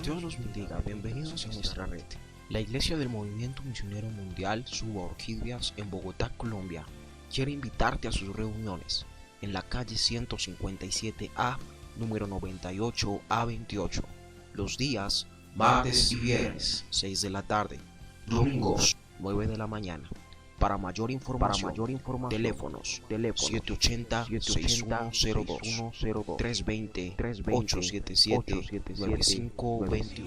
Dios los bendiga, bienvenidos a nuestra red. La Iglesia del Movimiento Misionero Mundial Suba Orquídeas en Bogotá, Colombia, quiere invitarte a sus reuniones en la calle 157A, número 98A28, los días martes y viernes, 6 de la tarde, domingos, 9 de la mañana. Para mayor información, teléfonos 780-6102, 320-877-9521.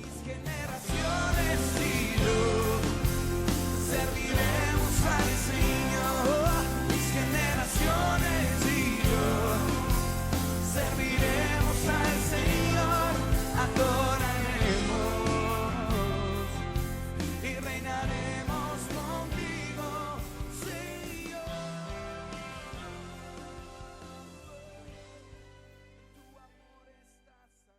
Serviremos al Señor, mis generaciones y yo. Serviremos al Señor, adoraremos y reinaremos contigo, Señor. Tu amor está sanando.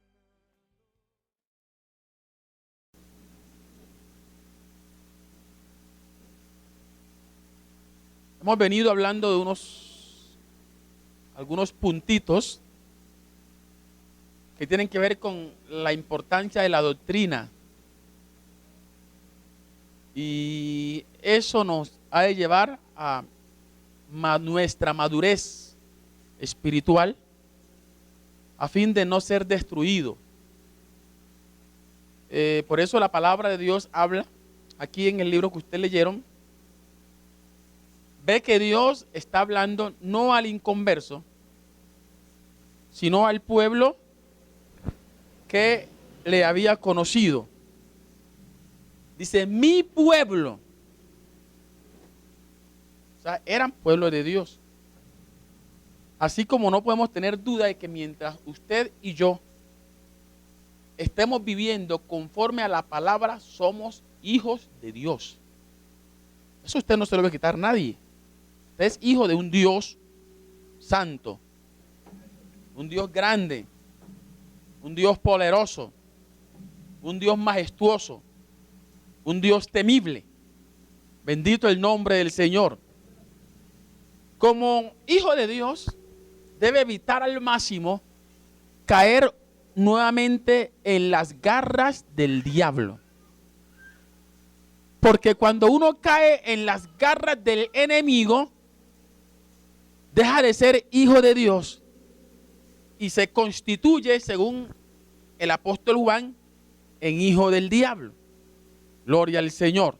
Hemos venido hablando de algunos puntitos que tienen que ver con la importancia de la doctrina. Y eso nos ha de llevar a nuestra madurez espiritual a fin de no ser destruido. Por eso la palabra de Dios habla aquí en el libro que ustedes leyeron. Ve que Dios está hablando no al inconverso, sino al pueblo que le había conocido. Dice, mi pueblo. O sea, eran pueblo de Dios. Así como no podemos tener duda de que mientras usted y yo estemos viviendo conforme a la palabra, somos hijos de Dios. Eso usted no se lo va a quitar a nadie. Usted es hijo de un Dios santo, un Dios grande, un Dios poderoso, un Dios majestuoso, un Dios temible. Bendito el nombre del Señor. Como hijo de Dios, debe evitar al máximo caer nuevamente en las garras del diablo. Porque cuando uno cae en las garras del enemigo, deja de ser hijo de Dios y se constituye, según el apóstol Juan, en hijo del diablo. Gloria al Señor.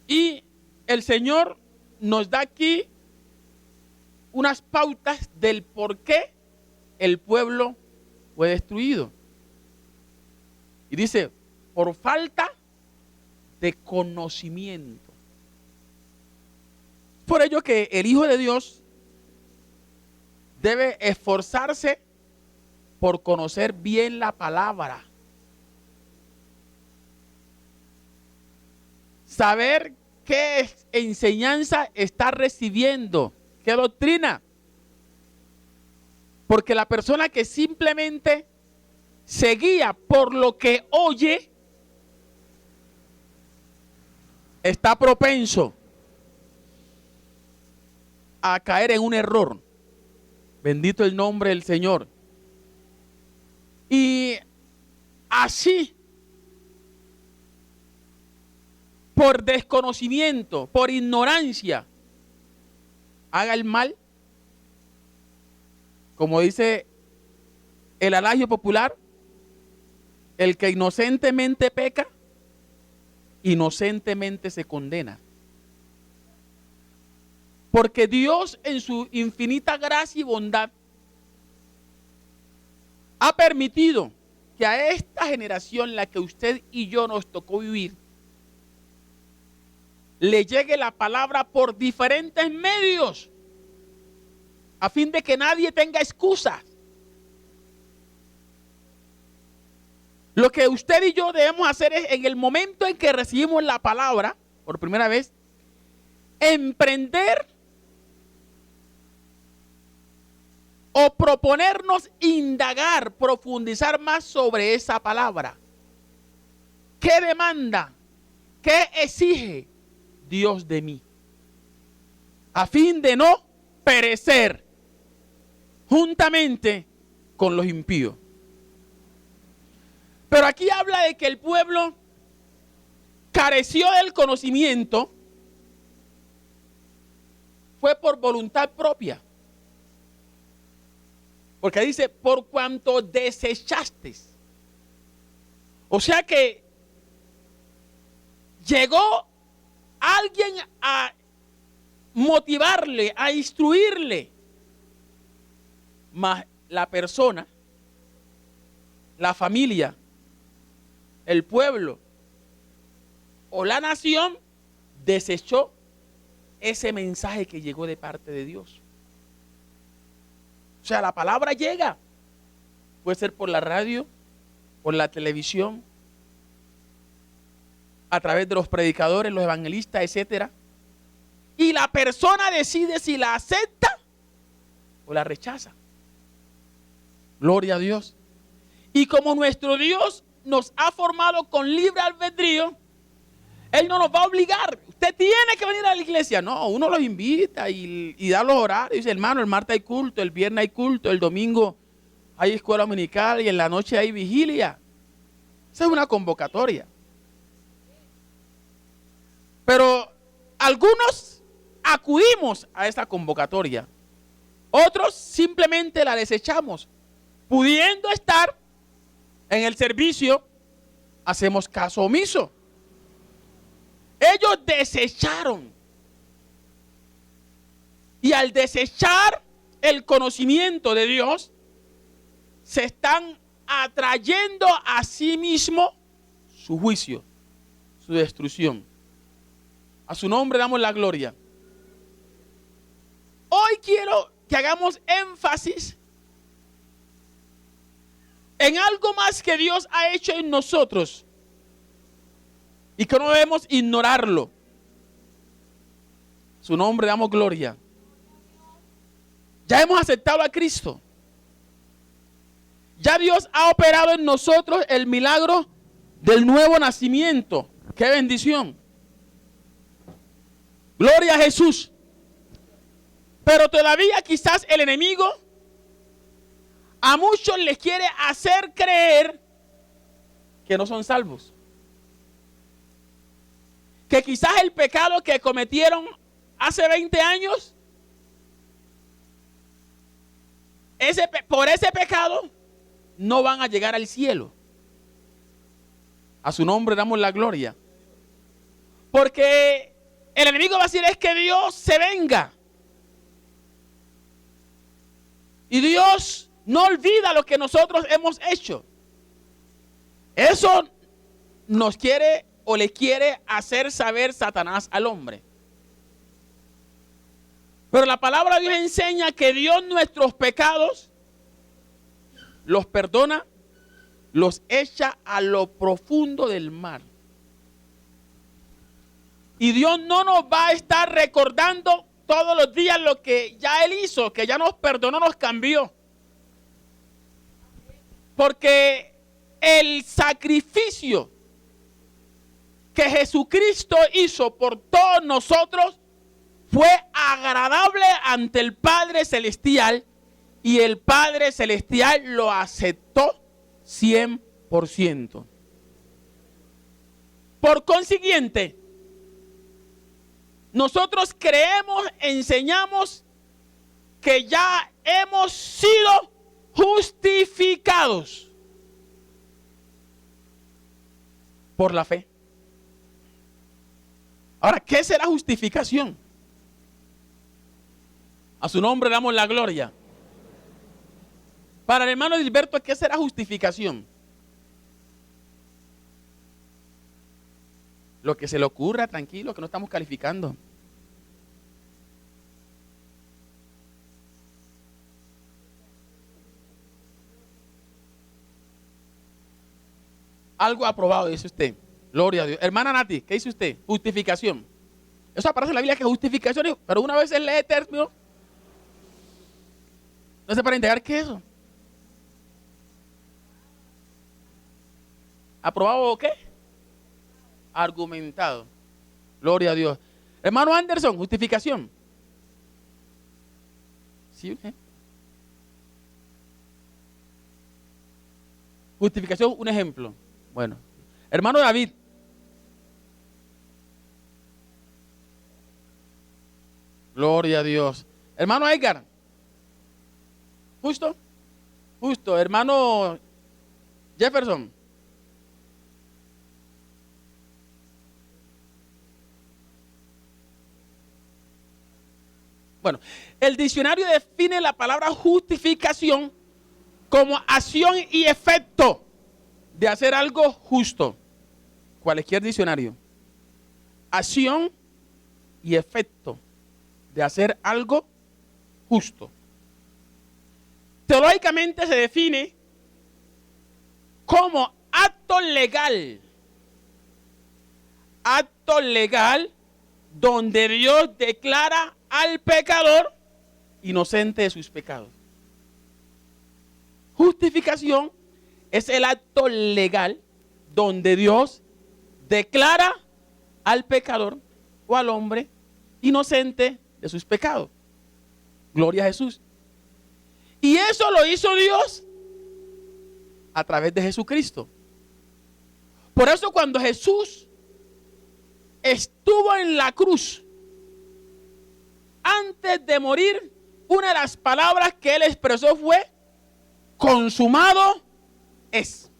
Y el Señor nos da aquí unas pautas del por qué el pueblo fue destruido. Y dice, por falta de conocimiento. Por ello que el Hijo de Dios debe esforzarse por conocer bien la palabra. Saber qué enseñanza está recibiendo, qué doctrina. Porque la persona que simplemente se guía por lo que oye, está propenso a caer en un error. Bendito el nombre del Señor. Y así, por desconocimiento, por ignorancia, haga el mal, como dice el adagio popular, el que inocentemente peca, inocentemente se condena. Porque Dios en su infinita gracia y bondad ha permitido que a esta generación, la que usted y yo nos tocó vivir, le llegue la palabra por diferentes medios, a fin de que nadie tenga excusas. Lo que usted y yo debemos hacer es, en el momento en que recibimos la palabra, por primera vez, emprender o proponernos indagar, profundizar más sobre esa palabra. ¿Qué demanda? ¿Qué exige Dios de mí? A fin de no perecer juntamente con los impíos. Pero aquí habla de que el pueblo careció del conocimiento, fue por voluntad propia. Porque dice, por cuanto desechaste. O sea que llegó alguien a motivarle, a instruirle. Mas la persona, la familia, el pueblo o la nación desechó ese mensaje que llegó de parte de Dios. O sea, la palabra llega. Puede ser por la radio, por la televisión, a través de los predicadores, los evangelistas, etcétera. Y la persona decide si la acepta o la rechaza. Gloria a Dios. Y como nuestro Dios nos ha formado con libre albedrío, Él no nos va a obligar. Usted tiene que venir a la iglesia. No, uno los invita y da los horarios. Dice, hermano, el martes hay culto, el viernes hay culto, el domingo hay escuela dominical y en la noche hay vigilia. Esa es una convocatoria. Pero algunos acudimos a esa convocatoria. Otros simplemente la desechamos. Pudiendo estar en el servicio, hacemos caso omiso. Ellos desecharon. Y al desechar el conocimiento de Dios, se están atrayendo a sí mismo su juicio, su destrucción. A su nombre damos la gloria. Hoy quiero que hagamos énfasis en algo más que Dios ha hecho en nosotros y que no debemos ignorarlo. Su nombre damos gloria. Ya hemos aceptado a Cristo. Ya Dios ha operado en nosotros el milagro del nuevo nacimiento. ¡Qué bendición! Gloria a Jesús. Pero todavía quizás el enemigo a muchos les quiere hacer creer que no son salvos. Que quizás el pecado que cometieron hace 20 años, por ese pecado no van a llegar al cielo. A su nombre damos la gloria. Porque el enemigo va a decir es que Dios se venga. Y Dios no olvida lo que nosotros hemos hecho. Eso nos quiere o le quiere hacer saber Satanás al hombre. Pero la palabra de Dios enseña que Dios nuestros pecados los perdona, los echa a lo profundo del mar. Y Dios no nos va a estar recordando todos los días lo que ya Él hizo, que ya nos perdonó, nos cambió. Porque el sacrificio que Jesucristo hizo por todos nosotros fue agradable ante el Padre Celestial y el Padre Celestial lo aceptó 100%. Por consiguiente, nosotros creemos, enseñamos que ya hemos sido justificados por la fe. Ahora, ¿qué será justificación? A su nombre damos la gloria. Para el hermano Gilberto, ¿qué será justificación? Lo que se le ocurra, tranquilo, que no estamos calificando. Algo aprobado, dice usted. Gloria a Dios. Hermana Nati, ¿qué dice usted? Justificación. Eso aparece en la Biblia que justificación, pero una vez él lee el término, no sé para indagar qué es eso. ¿Aprobado o qué? Argumentado. Gloria a Dios. Hermano Anderson, justificación. ¿Sí? Justificación, un ejemplo. Bueno, hermano David. Gloria a Dios. Hermano Edgar. Justo. Justo. Hermano Jefferson. Bueno, el diccionario define la palabra justificación como acción y efecto de hacer algo justo. Cualquier diccionario. Acción y efecto de hacer algo justo. Teológicamente se define como acto legal. Acto legal donde Dios declara al pecador inocente de sus pecados. Justificación es el acto legal donde Dios declara al pecador o al hombre inocente de sus pecados. Gloria a Jesús. Y eso lo hizo Dios a través de Jesucristo. Por eso cuando Jesús estuvo en la cruz, antes de morir, una de las palabras que él expresó fue: consumado es.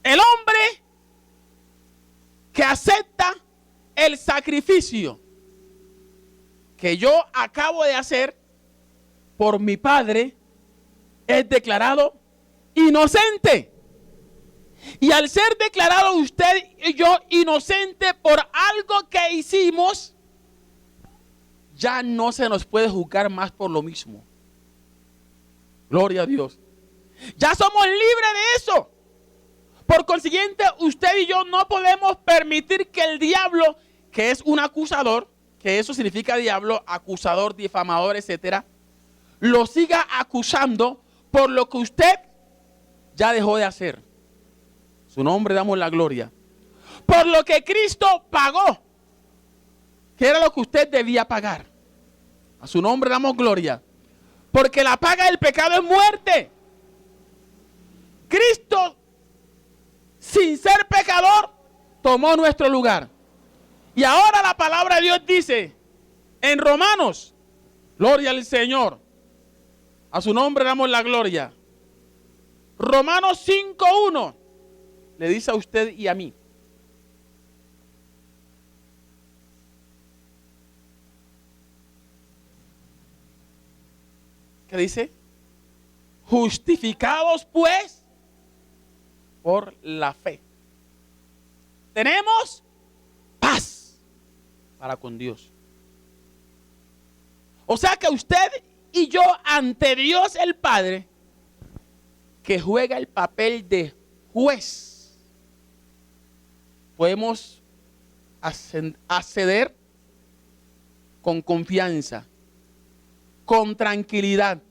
El hombre que acepta el sacrificio que yo acabo de hacer por mi Padre es declarado inocente. Y al ser declarado usted y yo inocente por algo que hicimos, ya no se nos puede juzgar más por lo mismo. Gloria a Dios. Ya somos libres de eso. Por consiguiente, usted y yo no podemos permitir que el diablo, que es un acusador, que eso significa diablo, acusador, difamador, etcétera, lo siga acusando por lo que usted ya dejó de hacer. Su nombre damos la gloria. Por lo que Cristo pagó, que era lo que usted debía pagar. A su nombre damos gloria. Porque la paga del pecado es muerte. Cristo, sin ser pecador, tomó nuestro lugar. Y ahora la palabra de Dios dice en Romanos, gloria al Señor, a su nombre damos la gloria. Romanos 5:1 le dice a usted y a mí: ¿qué dice? Justificados pues por la fe, tenemos paz para con Dios. O sea que usted y yo ante Dios el Padre, que juega el papel de juez, podemos acceder con confianza, con tranquilidad,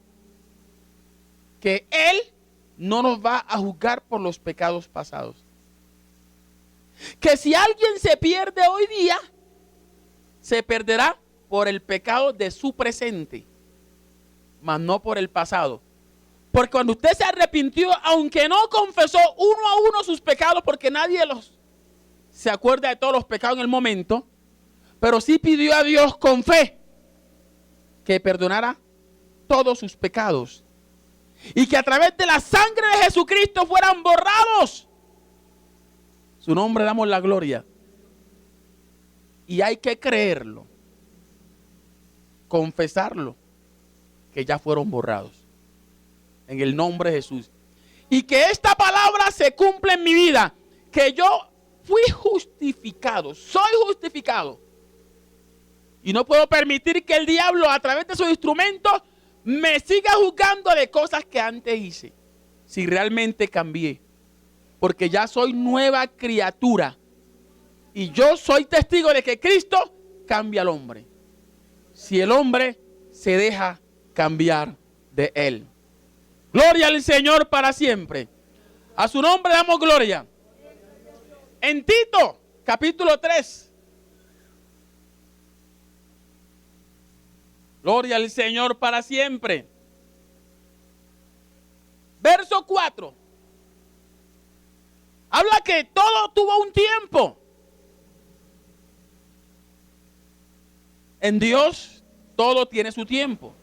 que Él no nos va a juzgar por los pecados pasados. Que si alguien se pierde hoy día, se perderá por el pecado de su presente, mas no por el pasado. Porque cuando usted se arrepintió, aunque no confesó uno a uno sus pecados, porque nadie se acuerda de todos los pecados en el momento, pero sí pidió a Dios con fe que perdonara todos sus pecados y que a través de la sangre de Jesucristo fueran borrados. Su nombre damos la gloria. Y hay que creerlo, confesarlo, que ya fueron borrados en el nombre de Jesús. Y que esta palabra se cumple en mi vida, que yo fui justificado, soy justificado. Y no puedo permitir que el diablo a través de sus instrumentos me siga juzgando de cosas que antes hice. Si realmente cambié. Porque ya soy nueva criatura. Y yo soy testigo de que Cristo cambia al hombre. Si el hombre se deja cambiar de él. Gloria al Señor para siempre. A su nombre damos gloria. En Tito, capítulo 3. Gloria al Señor para siempre. Verso 4. Habla que todo tuvo un tiempo. En Dios todo tiene su tiempo.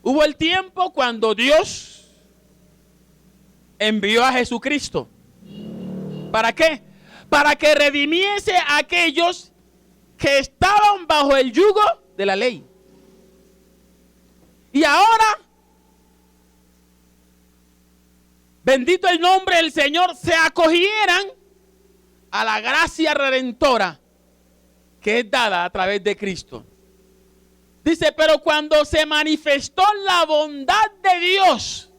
Hubo el tiempo cuando Dios envió a Jesucristo. ¿Para qué? Para que redimiese a aquellos que estaban bajo el yugo de la ley. Y ahora, bendito el nombre del Señor, se acogieran a la gracia redentora que es dada a través de Cristo. Dice, pero cuando se manifestó la bondad de Dios,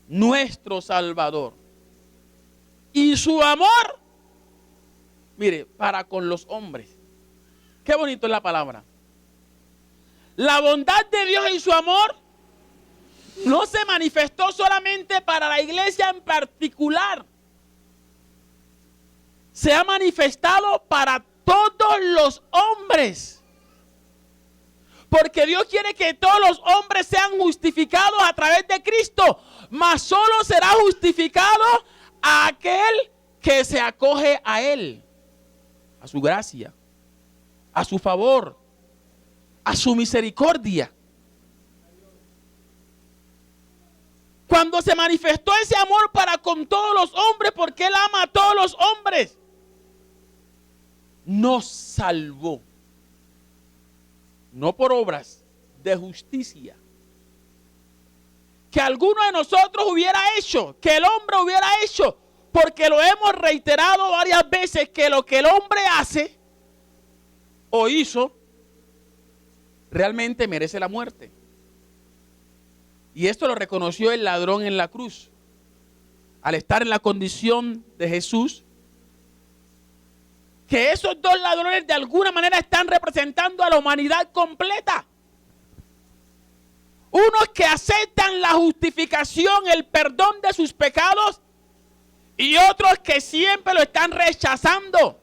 nuestro Salvador, y su amor, mire, para con los hombres. Qué bonito es la palabra. La bondad de Dios y su amor no se manifestó solamente para la iglesia en particular. Se ha manifestado para todos los hombres. Porque Dios quiere que todos los hombres sean justificados a través de Cristo. Mas solo será justificado aquel que se acoge a Él, a su gracia, a su favor, a su misericordia. Cuando se manifestó ese amor para con todos los hombres, porque Él ama a todos los hombres, nos salvó. No por obras de justicia que alguno de nosotros hubiera hecho, que el hombre hubiera hecho, porque lo hemos reiterado varias veces, que lo que el hombre hace o hizo realmente merece la muerte. Y esto lo reconoció el ladrón en la cruz. Al estar en la condición de Jesús, que esos dos ladrones de alguna manera están representando a la humanidad completa. Unos que aceptan la justificación, el perdón de sus pecados, y otros que siempre lo están rechazando.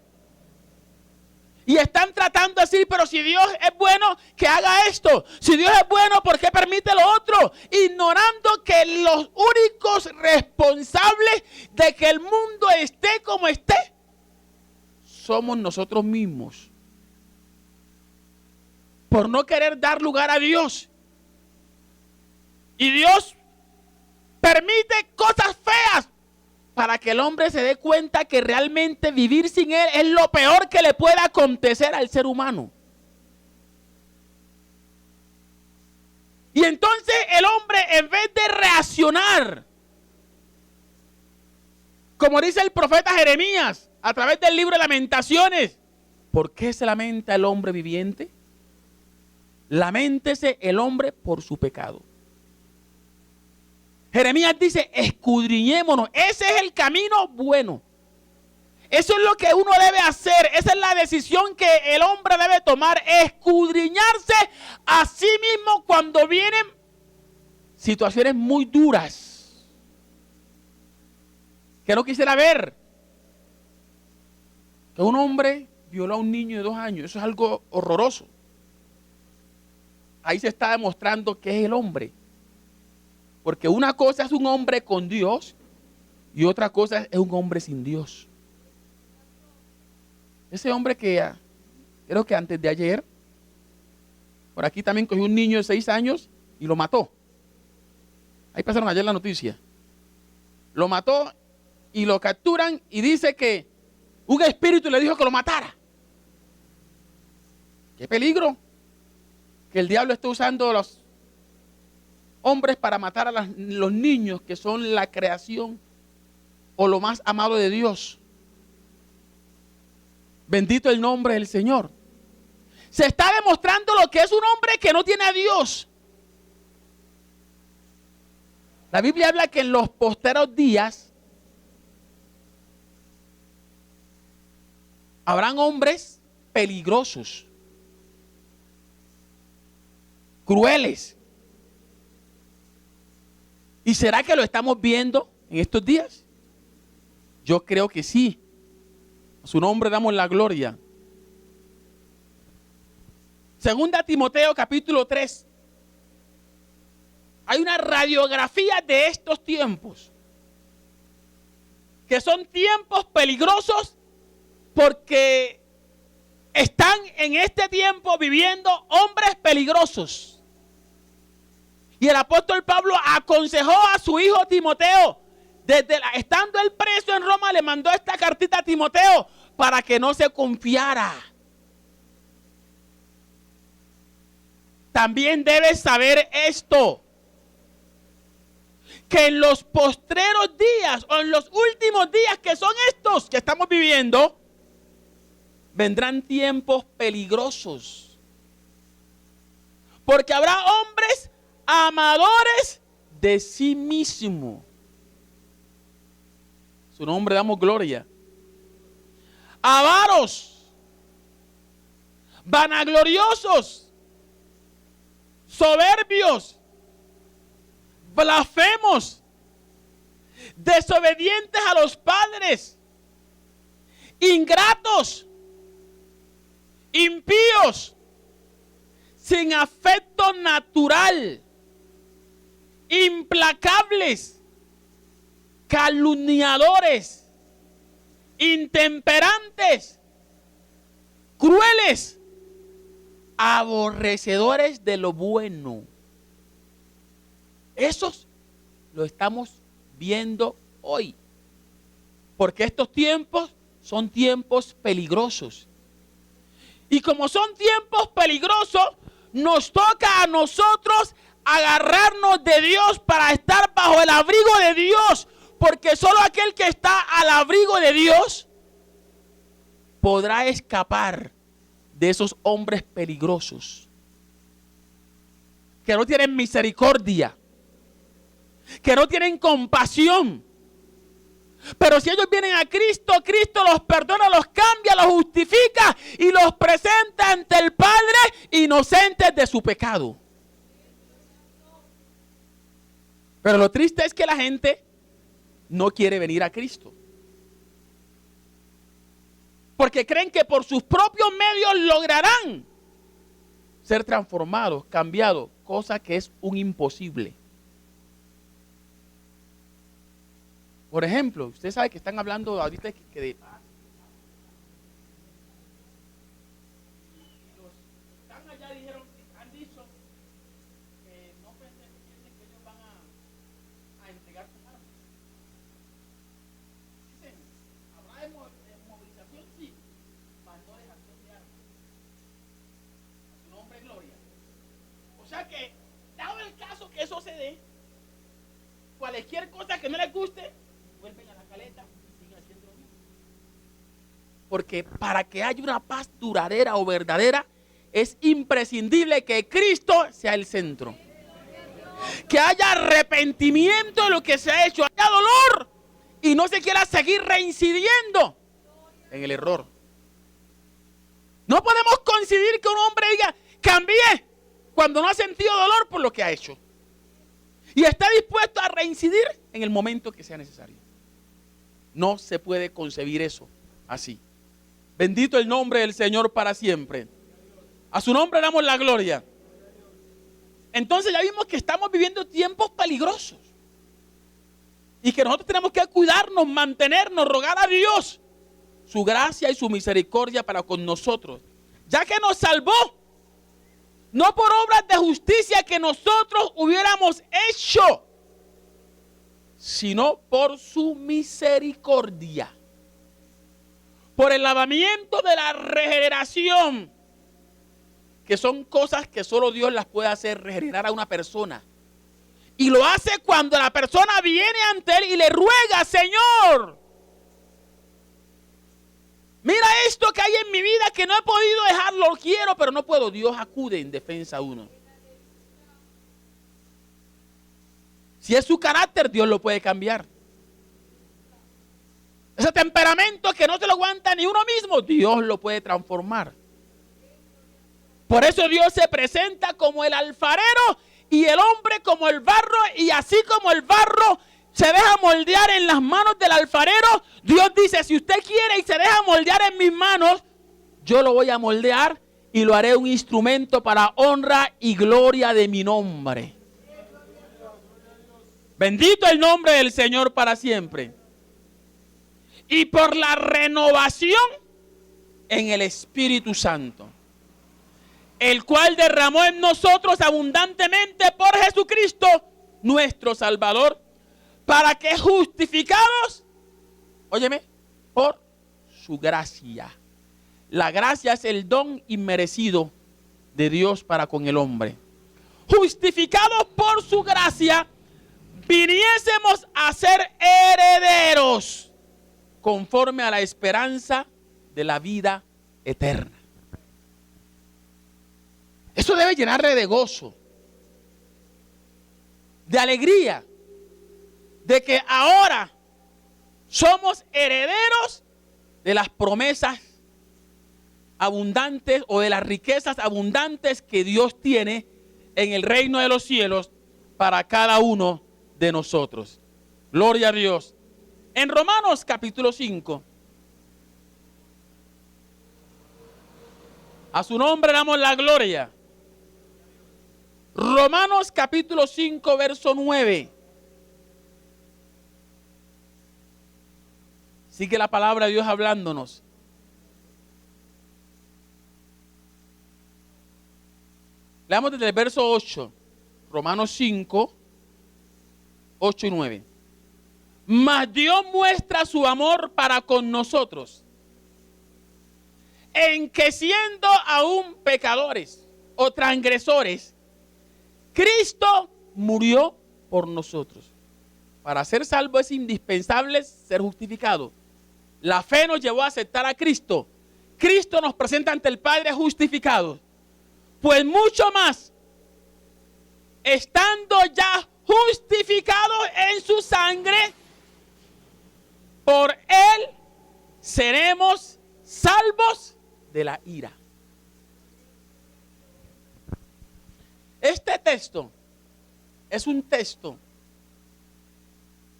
Y están tratando de decir, pero si Dios es bueno, que haga esto. Si Dios es bueno, ¿por qué permite lo otro? Ignorando que los únicos responsables de que el mundo esté como esté somos nosotros mismos. Por no querer dar lugar a Dios. Y Dios permite cosas feas para que el hombre se dé cuenta que realmente vivir sin Él es lo peor que le puede acontecer al ser humano. Y entonces el hombre, en vez de reaccionar, como dice el profeta Jeremías a través del libro de Lamentaciones, ¿por qué se lamenta el hombre viviente? Laméntese el hombre por su pecado. Jeremías dice, escudriñémonos. Ese es el camino bueno. Eso es lo que uno debe hacer. Esa es la decisión que el hombre debe tomar. Escudriñarse a sí mismo cuando vienen situaciones muy duras que no quisiera ver. Que un hombre violó a un niño de 2 años. Eso es algo horroroso. Ahí se está demostrando que es el hombre. Porque una cosa es un hombre con Dios y otra cosa es un hombre sin Dios. Ese hombre que creo que antes de ayer, por aquí también cogió un niño de 6 años y lo mató. Ahí pasaron ayer la noticia. Lo mató y lo capturan y dice que un espíritu le dijo que lo matara. ¡Qué peligro! Que el diablo esté usando a los hombres para matar a los niños que son la creación o lo más amado de Dios. Bendito el nombre del Señor. Se está demostrando lo que es un hombre que no tiene a Dios. La Biblia habla que en los posteros días habrán hombres peligrosos, crueles. ¿Y será que lo estamos viendo en estos días? Yo creo que sí. A su nombre damos la gloria. Segunda Timoteo capítulo 3. Hay una radiografía de estos tiempos. que son tiempos peligrosos porque están en este tiempo viviendo hombres peligrosos. Y el apóstol Pablo aconsejó a su hijo Timoteo, estando él preso en Roma, le mandó esta cartita a Timoteo para que no se confiara. También debes saber esto, que en los postreros días o en los últimos días, que son estos que estamos viviendo, vendrán tiempos peligrosos. Porque habrá hombres amadores de sí mismo. Su nombre damos gloria. Avaros, vanagloriosos, soberbios, blasfemos, desobedientes a los padres, ingratos, impíos, sin afecto natural, implacables, calumniadores, intemperantes, crueles, aborrecedores de lo bueno. Esos lo estamos viendo hoy. Porque estos tiempos son tiempos peligrosos. Y como son tiempos peligrosos, nos toca a nosotros agarrarnos de Dios para estar bajo el abrigo de Dios. Porque solo aquel que está al abrigo de Dios podrá escapar de esos hombres peligrosos que no tienen misericordia, que no tienen compasión. Pero si ellos vienen a Cristo, Cristo los perdona, los cambia, los justifica y los presenta ante el Padre inocentes de su pecado. Pero lo triste es que la gente no quiere venir a Cristo, porque creen que por sus propios medios lograrán ser transformados, cambiados, cosa que es un imposible. Por ejemplo, usted sabe que están hablando ahorita que de paz. Los que están allá han dicho que no piensen que ellos van a entregar sus armas. Dicen, habrá movilización, sí, mas no dejación de armas. A su nombre, gloria. O sea que, dado el caso que eso se dé, cualquier cosa que no les guste, vuelven a la caleta y siguen haciendo lo mismo. Porque para que haya una paz duradera o verdadera, es imprescindible que Cristo sea el centro. Que haya arrepentimiento de lo que se ha hecho, haya dolor y no se quiera seguir reincidiendo en el error. No podemos coincidir que un hombre diga, cambié, cuando no ha sentido dolor por lo que ha hecho. Y está dispuesto a reincidir en el momento que sea necesario. No se puede concebir eso así. Bendito el nombre del Señor para siempre. A su nombre damos la gloria. Entonces ya vimos que estamos viviendo tiempos peligrosos. Y que nosotros tenemos que cuidarnos, mantenernos, rogar a Dios su gracia y su misericordia para con nosotros. Ya que nos salvó. No por obras de justicia que nosotros hubiéramos hecho, sino por su misericordia. Por el lavamiento de la regeneración, que son cosas que solo Dios las puede hacer, regenerar a una persona. Y lo hace cuando la persona viene ante Él y le ruega, Señor, mira esto que hay en mi vida que no he podido dejarlo, lo quiero, pero no puedo. Dios acude en defensa a uno. Si es su carácter, Dios lo puede cambiar. Ese temperamento que no se lo aguanta ni uno mismo, Dios lo puede transformar. Por eso Dios se presenta como el alfarero y el hombre como el barro, y así como el barro se deja moldear en las manos del alfarero, Dios dice, si usted quiere y se deja moldear en mis manos, yo lo voy a moldear y lo haré un instrumento para honra y gloria de mi nombre. Bendito el nombre del Señor para siempre. y por la renovación en el Espíritu Santo, el cual derramó en nosotros abundantemente por Jesucristo, nuestro Salvador, para que justificados, óyeme, por su gracia. La gracia es el don inmerecido de Dios para con el hombre. Justificados por su gracia, viniésemos a ser herederos conforme a la esperanza de la vida eterna. Eso debe llenarle de gozo, de alegría, de que ahora somos herederos de las promesas abundantes o de las riquezas abundantes que Dios tiene en el reino de los cielos para cada uno de nosotros. Gloria a Dios. En Romanos capítulo 5, a su nombre damos la gloria. Romanos capítulo 5, verso 9. Sigue la palabra de Dios hablándonos. Leamos desde el verso 8. Romanos 5, 8 y 9. Mas Dios muestra su amor para con nosotros, en que siendo aún pecadores o transgresores, Cristo murió por nosotros. Para ser salvo es indispensable ser justificado. La fe nos llevó a aceptar a Cristo. Cristo nos presenta ante el Padre justificados. Pues mucho más, estando ya justificados en su sangre, por él seremos salvos de la ira. Este texto es un texto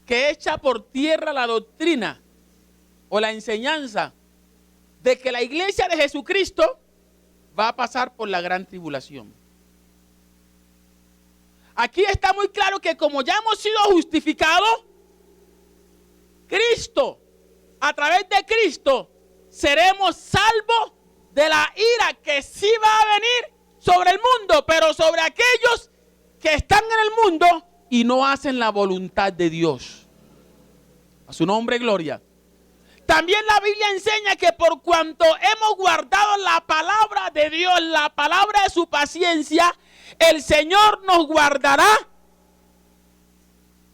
que echa por tierra la doctrina o la enseñanza de que la iglesia de Jesucristo va a pasar por la gran tribulación. Aquí está muy claro que como ya hemos sido justificados, Cristo, a través de Cristo, seremos salvos de la ira que sí va a venir sobre el mundo, pero sobre aquellos que están en el mundo y no hacen la voluntad de Dios. A su nombre, gloria. También la Biblia enseña que por cuanto hemos guardado la palabra de Dios, la palabra de su paciencia, el Señor nos guardará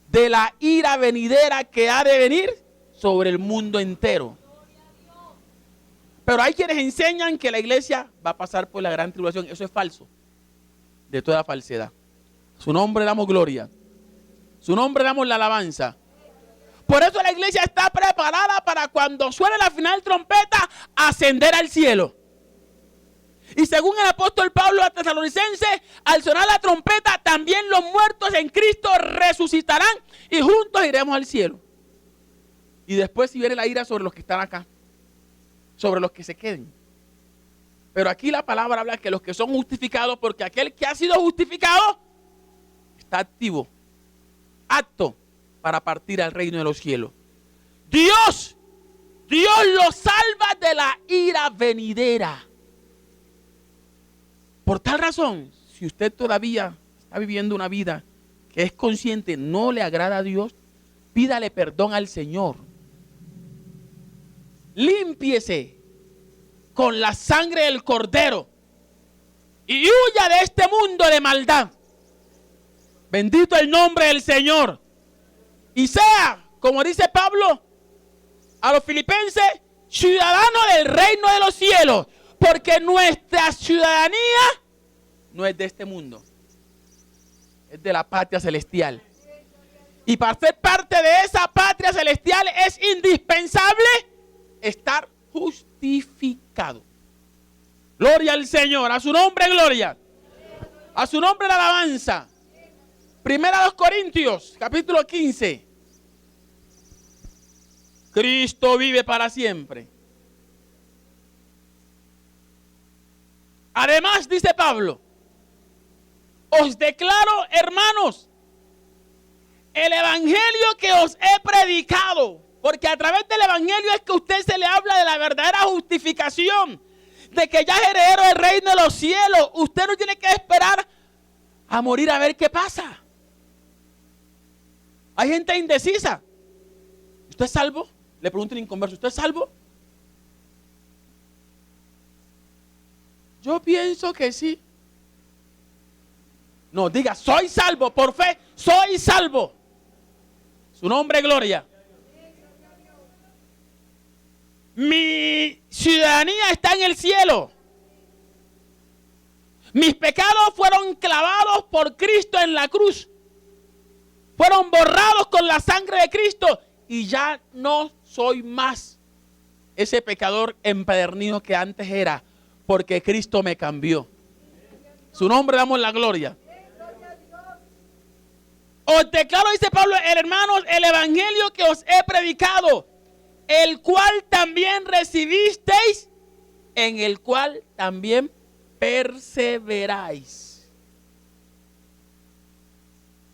de la ira venidera que ha de venir sobre el mundo entero. Pero hay quienes enseñan que la iglesia va a pasar por la gran tribulación. Eso es falso, de toda falsedad. Su nombre damos gloria, su nombre damos la alabanza. Por eso la iglesia está preparada para cuando suene la final trompeta, ascender al cielo. Y según el apóstol Pablo a Tesalonicenses, al sonar la trompeta, también los muertos en Cristo resucitarán y juntos iremos al cielo. Y después si viene la ira sobre los que están acá, sobre los que se queden. Pero aquí la palabra habla que los que son justificados, porque aquel que ha sido justificado está activo, apto para partir al reino de los cielos. Dios lo salva de la ira venidera. Por tal razón, si usted todavía está viviendo una vida que es consciente, no le agrada a Dios, pídale perdón al Señor. Límpiese con la sangre del Cordero y huya de este mundo de maldad. Bendito el nombre del Señor. Y sea, como dice Pablo a los filipenses, ciudadano del reino de los cielos, porque nuestra ciudadanía no es de este mundo, es de la patria celestial. Y para ser parte de esa patria celestial es indispensable estar justificado. Gloria al Señor, a su nombre gloria, a su nombre la alabanza. Primera a los Corintios, capítulo 15. Cristo vive para siempre. Además, dice Pablo, os declaro, hermanos, el evangelio que os he predicado, Porque a través del evangelio es que a usted se le habla de la verdadera justificación, de que ya es heredero del reino de los cielos. Usted no tiene que esperar a morir a ver qué pasa. Hay gente indecisa. ¿Usted es salvo? Le pregunto al inconverso, ¿usted es salvo? Yo pienso que sí. No, diga, soy salvo, por fe, soy salvo. Su nombre, gloria. Mi ciudadanía está en el cielo. Mis pecados fueron clavados por Cristo en la cruz. Fueron borrados con la sangre de Cristo. Y ya no soy más ese pecador empedernido que antes era, porque Cristo me cambió. Su nombre damos la gloria. Os declaro, dice Pablo, hermanos, el evangelio que os he predicado, el cual también recibisteis, en el cual también perseveráis.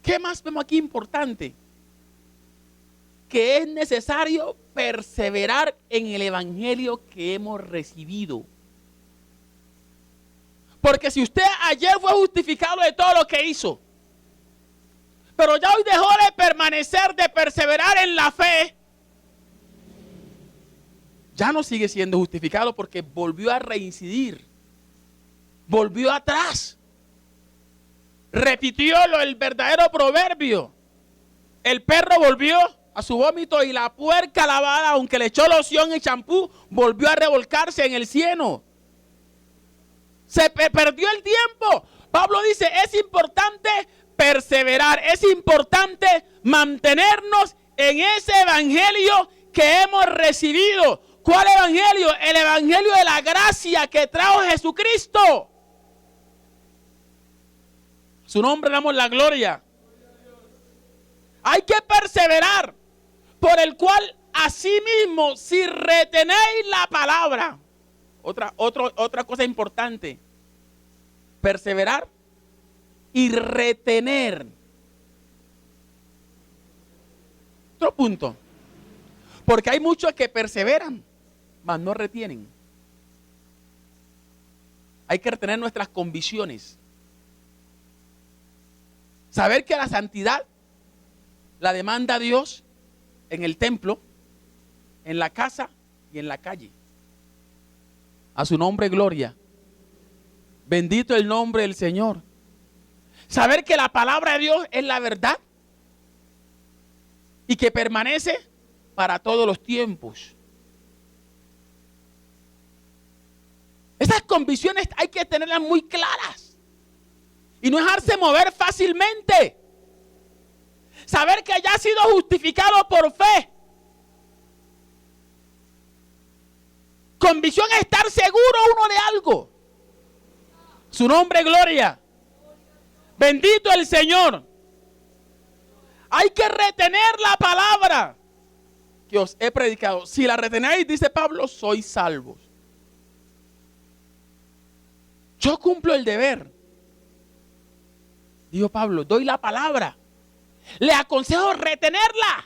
¿Qué más vemos aquí importante? Que es necesario perseverar en el evangelio que hemos recibido. Porque si usted ayer fue justificado de todo lo que hizo, pero ya hoy dejó de permanecer, de perseverar en la fe, ya no sigue siendo justificado porque volvió a reincidir, volvió atrás, repitió el verdadero proverbio. El perro volvió a su vómito y la puerca lavada, aunque le echó loción y champú, volvió a revolcarse en el cieno. Se perdió el tiempo. Pablo dice, es importante perseverar, es importante mantenernos en ese evangelio que hemos recibido. ¿Cuál evangelio? El evangelio de la gracia que trajo Jesucristo. Su nombre damos la gloria. Hay que perseverar, por el cual asimismo, si retenéis la palabra. Otra cosa importante. Perseverar y retener. Otro punto. Porque hay muchos que perseveran, mas no retienen. Hay que retener nuestras convicciones. Saber que la santidad la demanda Dios en el templo, en la casa y en la calle. A su nombre, gloria. Bendito el nombre del Señor. Saber que la palabra de Dios es la verdad y que permanece para todos los tiempos. Esas convicciones hay que tenerlas muy claras y no dejarse mover fácilmente. Saber que ya ha sido justificado por fe. Convicción es estar seguro uno de algo. Su nombre, gloria. Bendito el Señor. Hay que retener la palabra que os he predicado. Si la retenéis, dice Pablo, sois salvos. Yo cumplo el deber. Dijo Pablo, doy la palabra. Le aconsejo retenerla.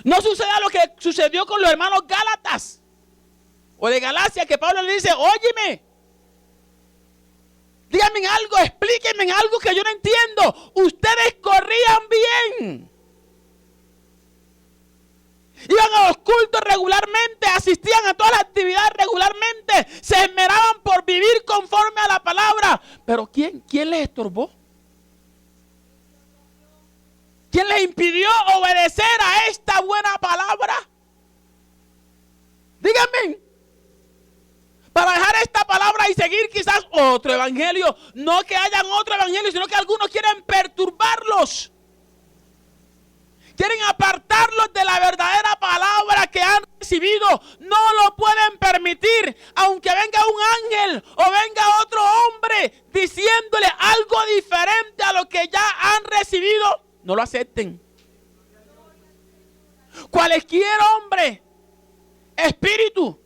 No suceda lo que sucedió con los hermanos Gálatas o de Galacia, que Pablo le dice, óyeme, díganme algo, explíquenme algo que yo no entiendo. Ustedes corrían bien, iban a los cultos regularmente, asistían a todas las actividades regularmente, se esmeraban por vivir conforme a la palabra. Pero ¿quién les estorbó? ¿Quién les impidió obedecer a esta buena palabra? Díganme. Para dejar esta palabra y seguir quizás otro evangelio. No que hayan otro evangelio, sino que algunos quieren perturbarlos. Quieren apartarlos de la verdadera palabra que han recibido. No lo pueden permitir. Aunque venga un ángel o venga otro hombre diciéndole algo diferente a lo que ya han recibido, no lo acepten. Cualquier hombre, espíritu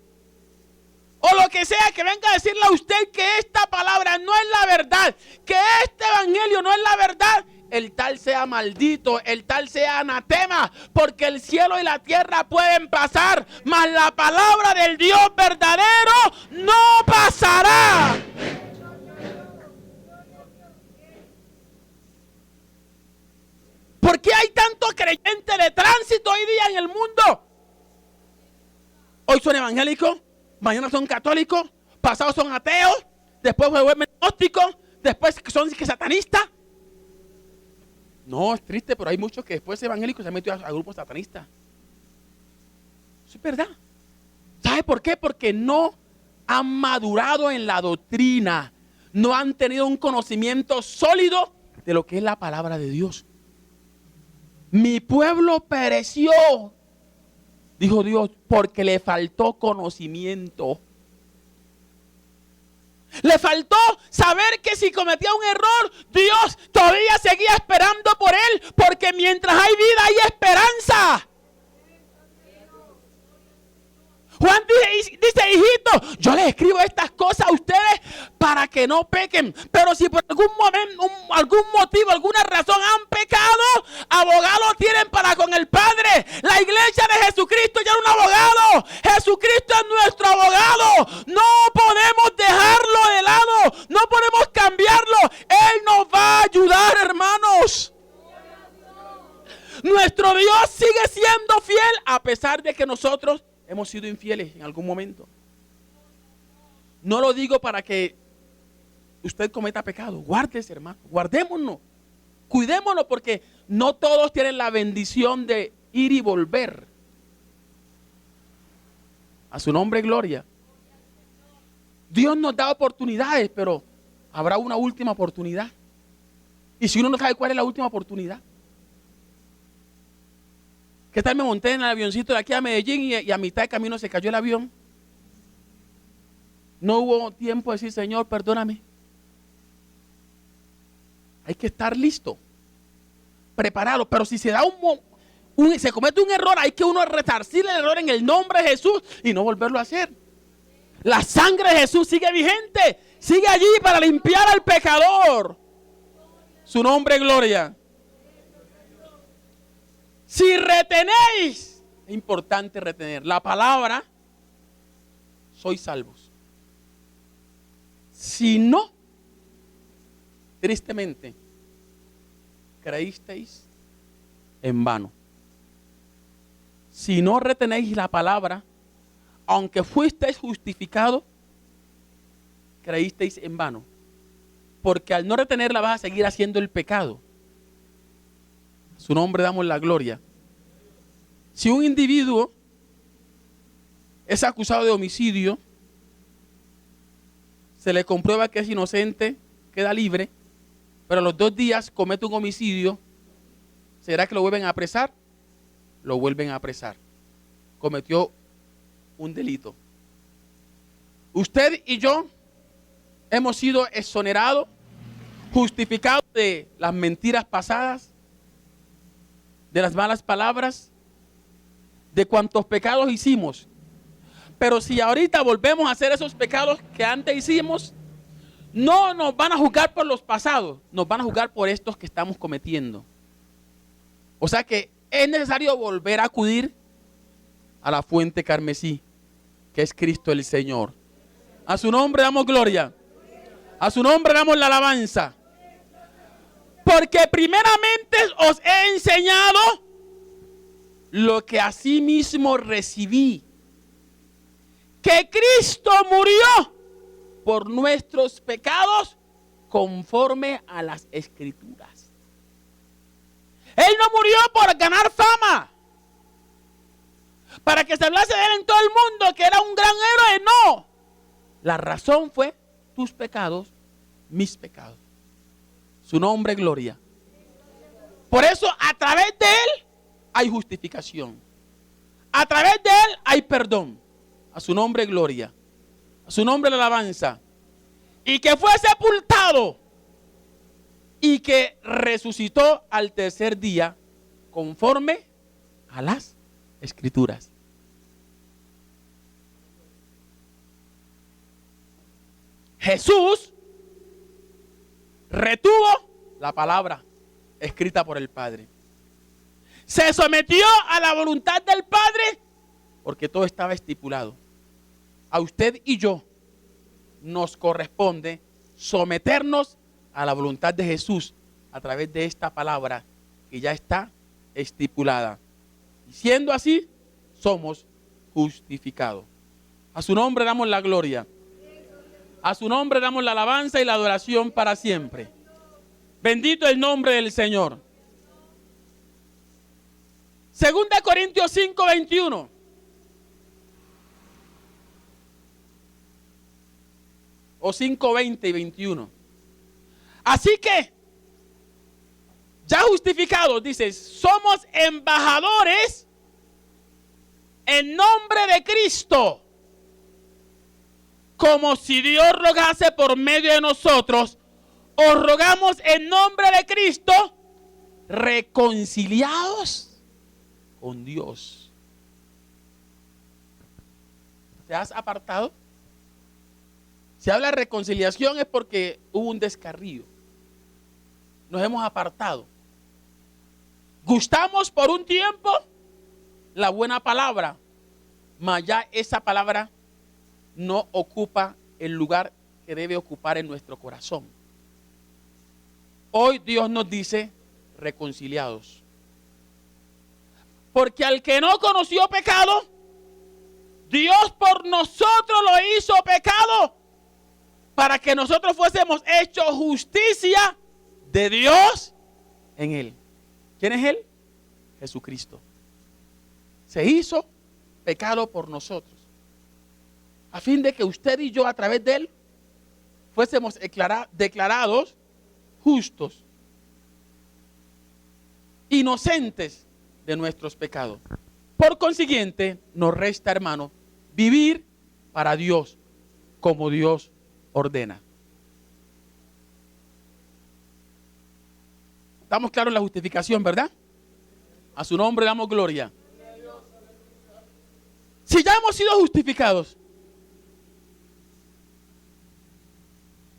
o lo que sea que venga a decirle a usted que esta palabra no es la verdad, que este evangelio no es la verdad, el tal sea maldito, el tal sea anatema, porque el cielo y la tierra pueden pasar, mas la palabra del Dios verdadero no pasará. ¿Por qué hay tantos creyentes de tránsito hoy día en el mundo? Hoy son evangélicos, mañana son católicos, pasados son ateos, después se vuelven gnósticos, después son satanistas. No, es triste, pero hay muchos que después de evangélicos se han metido a grupos satanistas. Eso es verdad. ¿Sabe por qué? Porque no han madurado en la doctrina, no han tenido un conocimiento sólido de lo que es la palabra de Dios. Mi pueblo pereció, dijo Dios, porque le faltó conocimiento. Le faltó saber que si cometía un error, Dios todavía seguía esperando por él, porque mientras hay vida hay esperanza. Juan dice, hijito, yo les escribo estas cosas a ustedes para que no pequen. Pero si por algún momento, algún motivo, alguna razón han pecado, abogado tienen para con el Padre. La iglesia de Jesucristo ya es un abogado. Jesucristo es nuestro abogado. No podemos dejarlo de lado. No podemos cambiarlo. Él nos va a ayudar, hermanos. Nuestro Dios sigue siendo fiel a pesar de que nosotros hemos sido infieles en algún momento. No lo digo para que usted cometa pecado. Guárdese, hermano. Guardémonos. Cuidémonos, porque no todos tienen la bendición de ir y volver. A su nombre, gloria. Dios nos da oportunidades, pero habrá una última oportunidad. Y si uno no sabe cuál es la última oportunidad. ¿Qué tal me monté en el avioncito de aquí a Medellín y a mitad de camino se cayó el avión? No hubo tiempo de decir, Señor, perdóname. Hay que estar listo, preparado. Pero si se da se comete un error, hay que uno resarcir el error en el nombre de Jesús y no volverlo a hacer. La sangre de Jesús sigue vigente, sigue allí para limpiar al pecador. Su nombre, gloria. Si retenéis, es importante retener la palabra, sois salvos. Si no, tristemente, creísteis en vano. Si no retenéis la palabra, aunque fuisteis justificados, creísteis en vano. Porque al no retenerla vas a seguir haciendo el pecado. Su nombre damos la gloria. Si un individuo es acusado de homicidio, se le comprueba que es inocente, queda libre, pero a los 2 días comete un homicidio, ¿será que lo vuelven a apresar? Lo vuelven a apresar. Cometió un delito. Usted y yo hemos sido exonerados, justificados de las mentiras pasadas, de las malas palabras, de cuantos pecados hicimos. Pero si ahorita volvemos a hacer esos pecados que antes hicimos, no nos van a juzgar por los pasados, nos van a juzgar por estos que estamos cometiendo. O sea que es necesario volver a acudir a la fuente carmesí, que es Cristo el Señor. A su nombre damos gloria. A su nombre damos la alabanza. Porque primeramente os he enseñado lo que asimismo recibí. Que Cristo murió por nuestros pecados conforme a las Escrituras. Él no murió por ganar fama, para que se hablase de él en todo el mundo, que era un gran héroe. No. La razón fue tus pecados, mis pecados. Su nombre, gloria. Por eso, a través de él hay justificación. A través de él hay perdón. A su nombre, gloria. A su nombre, la alabanza. Y que fue sepultado y que resucitó al tercer día conforme a las Escrituras. Jesús retuvo la palabra. escrita por el Padre. Se sometió a la voluntad del Padre porque todo estaba estipulado. A usted y yo nos corresponde someternos a la voluntad de Jesús a través de esta palabra que ya está estipulada. Y siendo así, somos justificados. A su nombre damos la gloria. A su nombre damos la alabanza y la adoración para siempre. Bendito el nombre del Señor. Segunda Corintios 5, 21. O 5, 20 y 21. Así que, ya justificados, dice, somos embajadores en nombre de Cristo, como si Dios rogase por medio de nosotros. Os rogamos en nombre de Cristo, reconciliados con Dios. ¿Te has apartado? Si habla de reconciliación es porque hubo un descarrío. Nos hemos apartado. Gustamos por un tiempo la buena palabra, mas ya esa palabra no ocupa el lugar que debe ocupar en nuestro corazón. Hoy Dios nos dice reconciliados. Porque al que no conoció pecado, Dios por nosotros lo hizo pecado, para que nosotros fuésemos hechos justicia de Dios en Él. ¿Quién es Él? Jesucristo. Se hizo pecado por nosotros, a fin de que usted y yo a través de Él fuésemos declarados justos, inocentes de nuestros pecados. Por consiguiente, nos resta, hermano, vivir para Dios como Dios ordena. Estamos claros en la justificación, ¿verdad? A su nombre damos gloria. Si ya hemos sido justificados,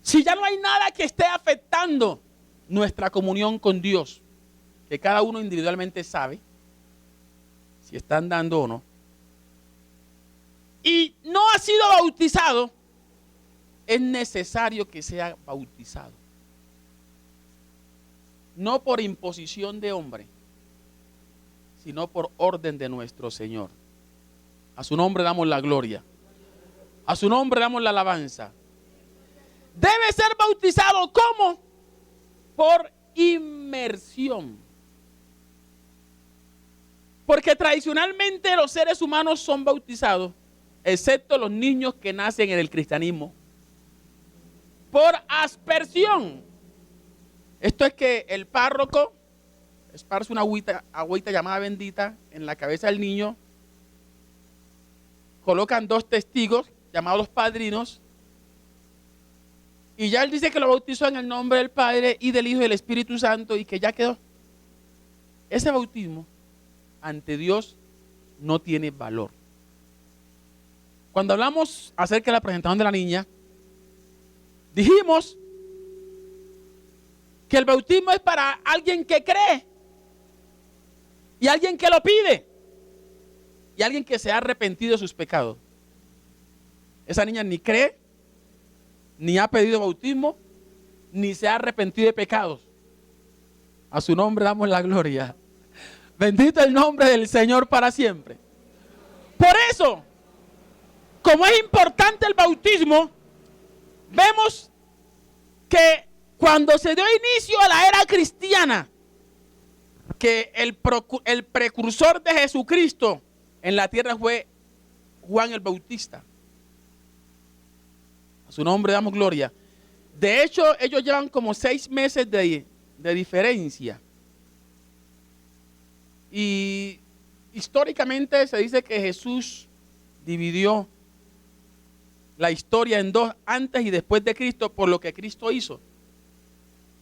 si ya no hay nada que esté afectando nuestra comunión con Dios, que cada uno individualmente sabe si está andando o no, y no ha sido bautizado, es necesario que sea bautizado. No por imposición de hombre, sino por orden de nuestro Señor. A su nombre damos la gloria. A su nombre damos la alabanza. Debe ser bautizado, ¿cómo? Por inmersión. Porque tradicionalmente los seres humanos son bautizados, excepto los niños que nacen en el cristianismo, por aspersión. Esto es que el párroco esparce una agüita llamada bendita en la cabeza del niño, colocan dos testigos llamados padrinos, y ya él dice que lo bautizó en el nombre del Padre y del Hijo y del Espíritu Santo, y que ya quedó. Ese bautismo ante Dios no tiene valor. Cuando hablamos acerca de la presentación de la niña, dijimos que el bautismo es para alguien que cree, y alguien que lo pide, y alguien que se ha arrepentido de sus pecados. Esa niña ni cree, ni ha pedido bautismo, ni se ha arrepentido de pecados. A su nombre damos la gloria. Bendito el nombre del Señor para siempre. Por eso, como es importante el bautismo, vemos que cuando se dio inicio a la era cristiana, que el precursor de Jesucristo en la tierra fue Juan el Bautista. A su nombre damos gloria. De hecho, ellos llevan como 6 meses de diferencia. Y históricamente se dice que Jesús dividió la historia en dos, antes y después de Cristo, por lo que Cristo hizo.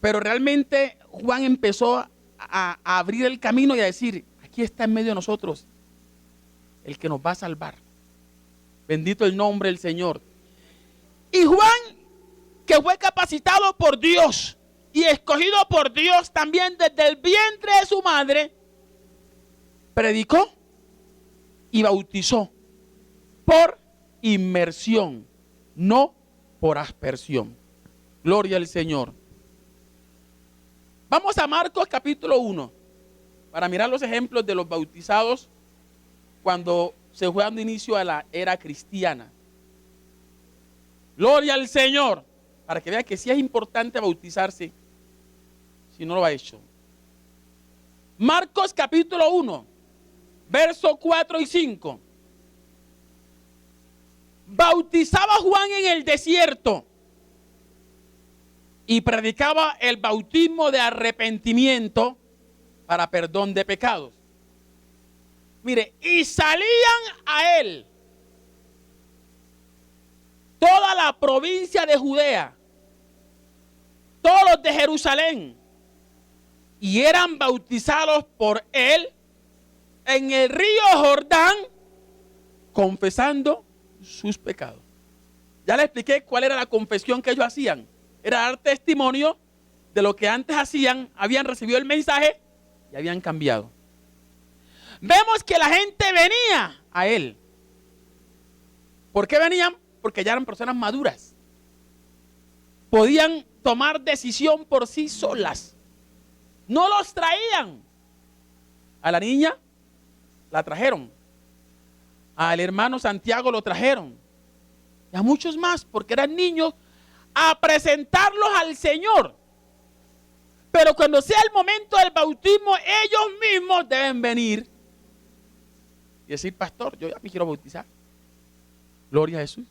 Pero realmente Juan empezó a abrir el camino y a decir, aquí está en medio de nosotros el que nos va a salvar. Bendito el nombre del Señor. Y Juan, que fue capacitado por Dios y escogido por Dios también desde el vientre de su madre, predicó y bautizó por inmersión, no por aspersión. Gloria al Señor. Vamos a Marcos capítulo 1 para mirar los ejemplos de los bautizados cuando se fue dando inicio a la era cristiana. Gloria al Señor, para que vea que sí es importante bautizarse si no lo ha hecho. Marcos capítulo 1, versos 4 y 5. Bautizaba Juan en el desierto y predicaba el bautismo de arrepentimiento para perdón de pecados. Mire, y salían a él toda la provincia de Judea, todos los de Jerusalén, y eran bautizados por él en el río Jordán, confesando sus pecados. Ya les expliqué cuál era la confesión que ellos hacían. Era dar testimonio de lo que antes hacían, habían recibido el mensaje y habían cambiado. Vemos que la gente venía a él. ¿Por qué venían? Porque ya eran personas maduras. Podían tomar decisión por sí solas. No los traían. A la niña la trajeron. Al hermano Santiago lo trajeron. Y a muchos más, porque eran niños, a presentarlos al Señor. Pero cuando sea el momento del bautismo, ellos mismos deben venir y decir: pastor, yo ya me quiero bautizar. Gloria a Jesús.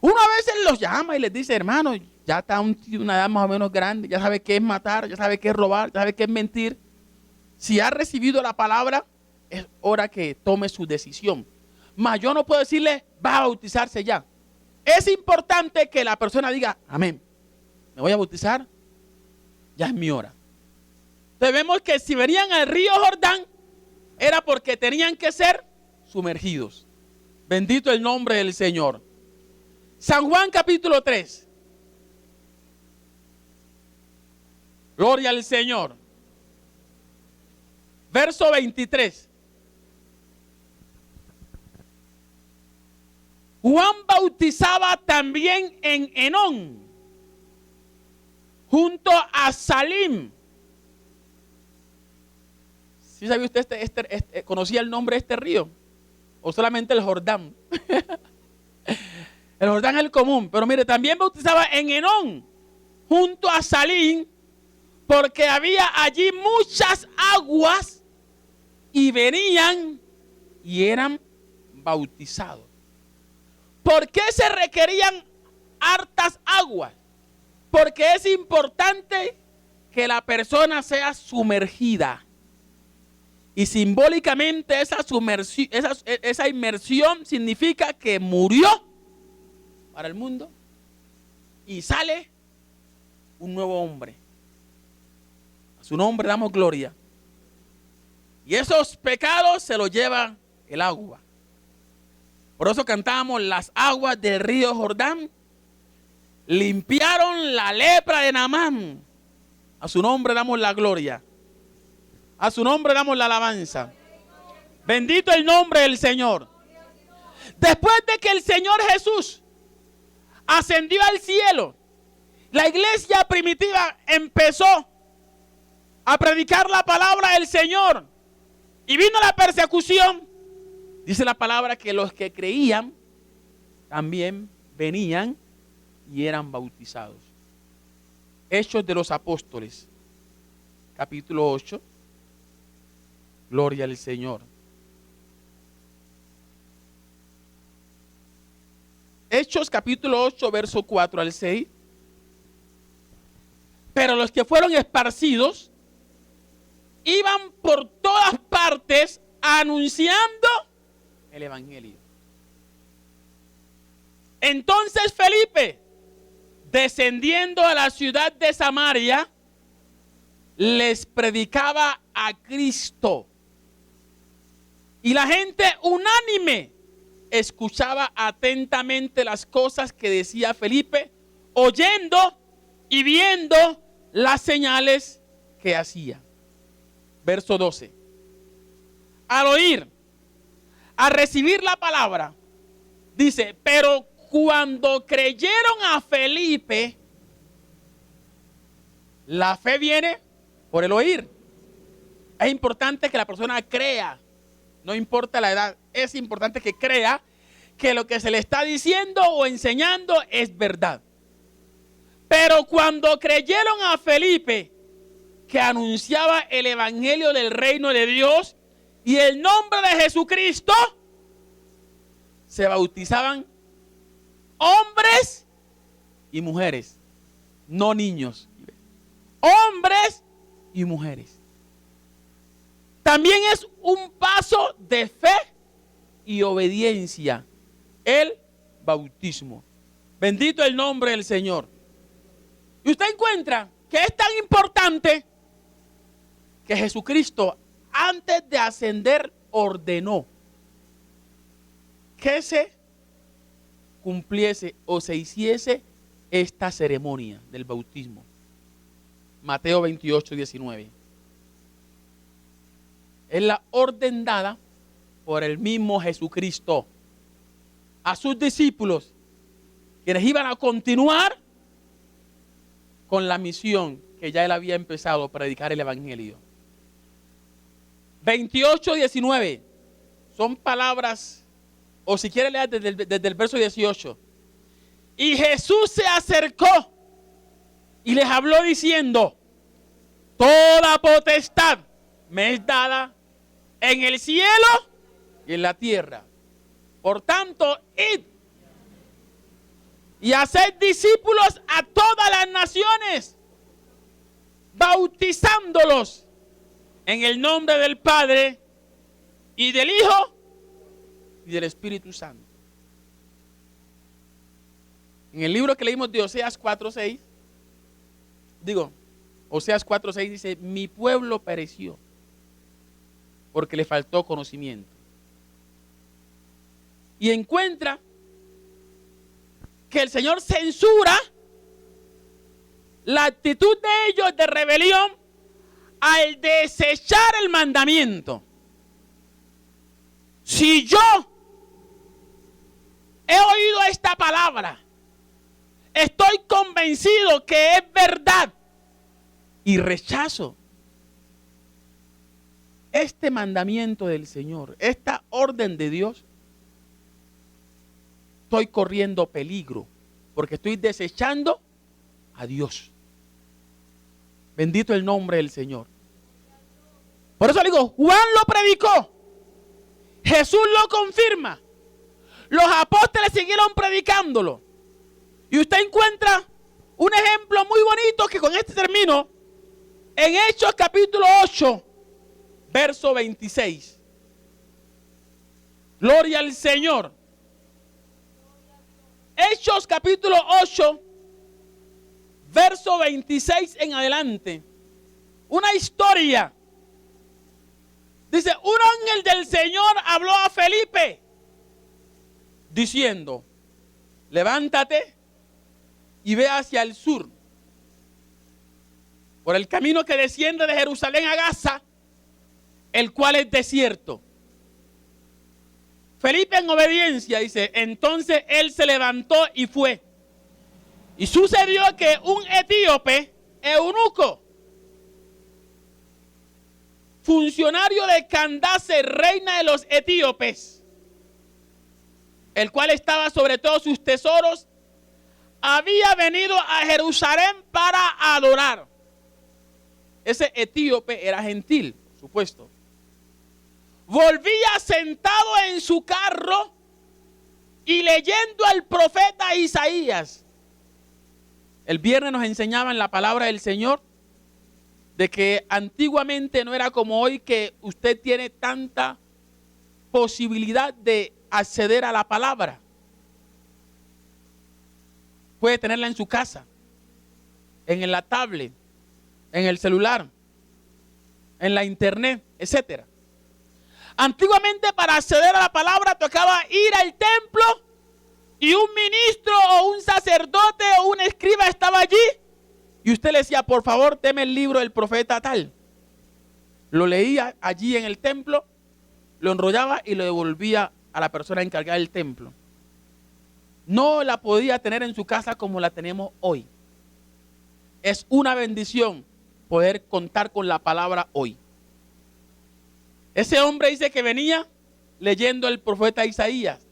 Uno a veces los llama y les dice: hermano, ya está una edad más o menos grande, ya sabe qué es matar, ya sabe qué es robar, ya sabe qué es mentir. Si ha recibido la palabra, es hora que tome su decisión. Mas yo no puedo decirle: va a bautizarse ya. Es importante que la persona diga: amén, me voy a bautizar, ya es mi hora. Entonces vemos que si venían al río Jordán, era porque tenían que ser sumergidos. Bendito el nombre del Señor. San Juan capítulo 3. Gloria al Señor. Verso 23. Juan bautizaba también en Enón, junto a Salim. ¿Sí sabía usted conocía el nombre de este río? ¿O solamente el Jordán? El Jordán es el común. Pero mire, también bautizaba en Enón, junto a Salim, porque había allí muchas aguas y venían y eran bautizados. ¿Por qué se requerían hartas aguas? Porque es importante que la persona sea sumergida. Y simbólicamente esa inmersión significa que murió para el mundo y sale un nuevo hombre. A su nombre damos gloria. Y esos pecados se los lleva el agua. Por eso cantamos: las aguas del río Jordán limpiaron la lepra de Naamán. A su nombre damos la gloria. A su nombre damos la alabanza. Bendito el nombre del Señor. Después de que el Señor Jesús ascendió al cielo, la iglesia primitiva empezó a predicar la palabra del Señor. Y vino la persecución. Dice la palabra que los que creían también venían y eran bautizados. Hechos de los Apóstoles, capítulo 8. Gloria al Señor. Hechos capítulo 8, verso 4 al 6. Pero los que fueron esparcidos iban por todas partes anunciando el evangelio. Entonces Felipe, descendiendo a la ciudad de Samaria, les predicaba a Cristo. Y la gente unánime escuchaba atentamente las cosas que decía Felipe, oyendo y viendo las señales que hacía. Verso 12. Al oír, a recibir la palabra, dice, pero cuando creyeron a Felipe, la fe viene por el oír. Es importante que la persona crea, no importa la edad, es importante que crea que lo que se le está diciendo o enseñando es verdad. Pero cuando creyeron a Felipe, que anunciaba el evangelio del reino de Dios y el nombre de Jesucristo, se bautizaban hombres y mujeres, no niños. Hombres y mujeres. También es un paso de fe y obediencia, el bautismo. Bendito el nombre del Señor. Y usted encuentra que es tan importante que Jesucristo, antes de ascender, ordenó que se cumpliese o se hiciese esta ceremonia del bautismo. Mateo 28, 19. Es la orden dada por el mismo Jesucristo a sus discípulos, quienes iban a continuar con la misión que ya él había empezado a predicar el evangelio. 28, 19 son palabras, o si quiere leer desde el verso 18. Y Jesús se acercó y les habló diciendo, toda potestad me es dada en el cielo y en la tierra. Por tanto, id y haced discípulos a todas las naciones, bautizándolos en el nombre del Padre y del Hijo y del Espíritu Santo. En el libro que leímos de Oseas 4:6, Oseas 4:6 dice, mi pueblo pereció porque le faltó conocimiento. Y encuentra que el Señor censura la actitud de ellos de rebelión al desechar el mandamiento. Si yo he oído esta palabra, estoy convencido que es verdad y rechazo este mandamiento del Señor, esta orden de Dios, estoy corriendo peligro porque estoy desechando a Dios. Bendito el nombre del Señor. Por eso le digo, Juan lo predicó, Jesús lo confirma, los apóstoles siguieron predicándolo. Y usted encuentra un ejemplo muy bonito que con este termino en Hechos capítulo 8, verso 26. Gloria al Señor. Hechos capítulo 8, verso 26 en adelante. Una historia. Dice, un ángel del Señor habló a Felipe diciendo, levántate y ve hacia el sur, por el camino que desciende de Jerusalén a Gaza, el cual es desierto. Felipe en obediencia dice, entonces él se levantó y fue. Y sucedió que un etíope, eunuco, funcionario de Candace, reina de los etíopes, el cual estaba sobre todos sus tesoros, había venido a Jerusalén para adorar. Ese etíope era gentil, por supuesto. Volvía sentado en su carro y leyendo al profeta Isaías. El viernes nos enseñaba en la palabra del Señor de que antiguamente no era como hoy, que usted tiene tanta posibilidad de acceder a la palabra. Puede tenerla en su casa, en la tablet, en el celular, en la internet, etc. Antiguamente, para acceder a la palabra tocaba ir al templo y un ministro o un sacerdote o un escriba estaba allí y usted le decía, por favor, deme el libro del profeta tal, lo leía allí en el templo, lo enrollaba y lo devolvía a la persona encargada del templo. No la podía tener en su casa como la tenemos hoy. Es una bendición poder contar con la palabra hoy. Ese hombre dice que venía leyendo el profeta Isaías.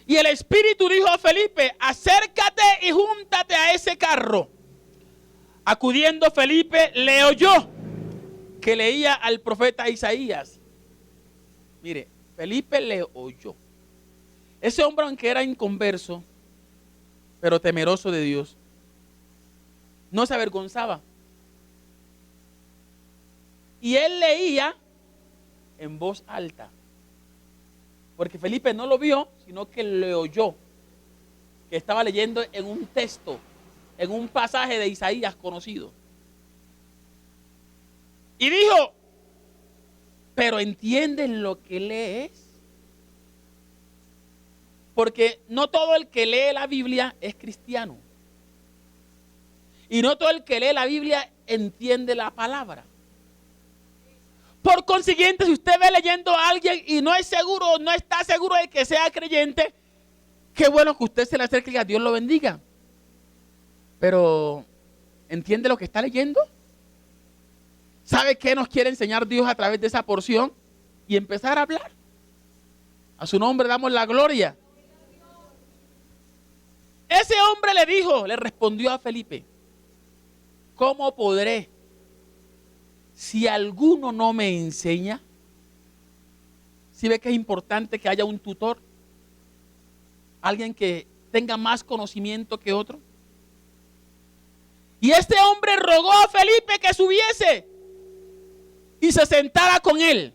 Y el Espíritu dijo a Felipe, acércate y júntate a ese carro. Acudiendo Felipe, le oyó que leía al profeta Isaías. Mire, Felipe le oyó. Ese hombre, aunque era inconverso, pero temeroso de Dios, no se avergonzaba. Y él leía en voz alta. Porque Felipe no lo vio, sino que le oyó. Que estaba leyendo en un texto, en un pasaje de Isaías conocido. Y dijo, pero ¿entienden lo que lees? Porque no todo el que lee la Biblia es cristiano. Y no todo el que lee la Biblia entiende la palabra. Por consiguiente, si usted ve leyendo a alguien y no es seguro, no está seguro de que sea creyente, qué bueno que usted se le acerque y diga, Dios lo bendiga. Pero, ¿entiende lo que está leyendo? ¿Sabe qué nos quiere enseñar Dios a través de esa porción? Y empezar a hablar. A su nombre damos la gloria. Ese hombre le dijo, le respondió a Felipe, ¿cómo podré si alguno no me enseña? ¿Sí ve que es importante que haya un tutor? Alguien que tenga más conocimiento que otro. Y este hombre rogó a Felipe que subiese y se sentara con él.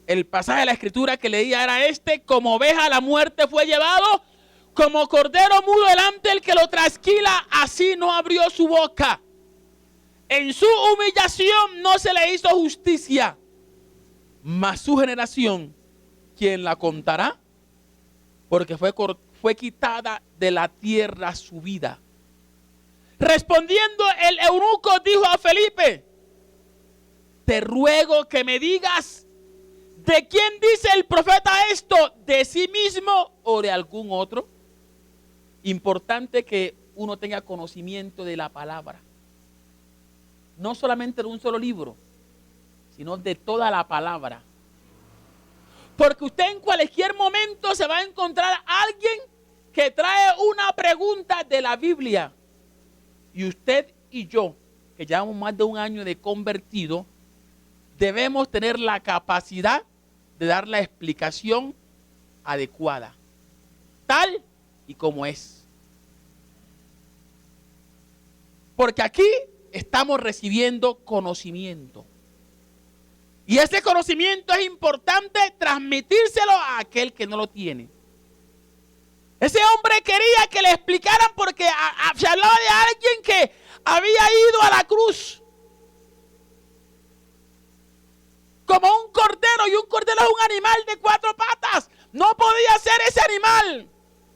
El pasaje de la escritura que leía era este: como oveja a la muerte fue llevado, como cordero mudo delante del que lo trasquila, así no abrió su boca. En su humillación no se le hizo justicia, mas su generación, ¿quién la contará? Porque fue quitada de la tierra su vida. Respondiendo el eunuco dijo a Felipe, te ruego que me digas, ¿de quién dice el profeta esto? ¿De sí mismo o de algún otro? Importante que uno tenga conocimiento de la palabra. No solamente de un solo libro, sino de toda la palabra. Porque usted en cualquier momento se va a encontrar a alguien que trae una pregunta de la Biblia. Y usted y yo, que llevamos más de un año de convertido, debemos tener la capacidad de dar la explicación adecuada, tal y como es. Porque aquí estamos recibiendo conocimiento. Y ese conocimiento es importante transmitírselo a aquel que no lo tiene. Ese hombre quería que le explicaran porque se hablaba de alguien que había ido a la cruz como un cordero, y un cordero es un animal de 4 patas. No podía ser ese animal.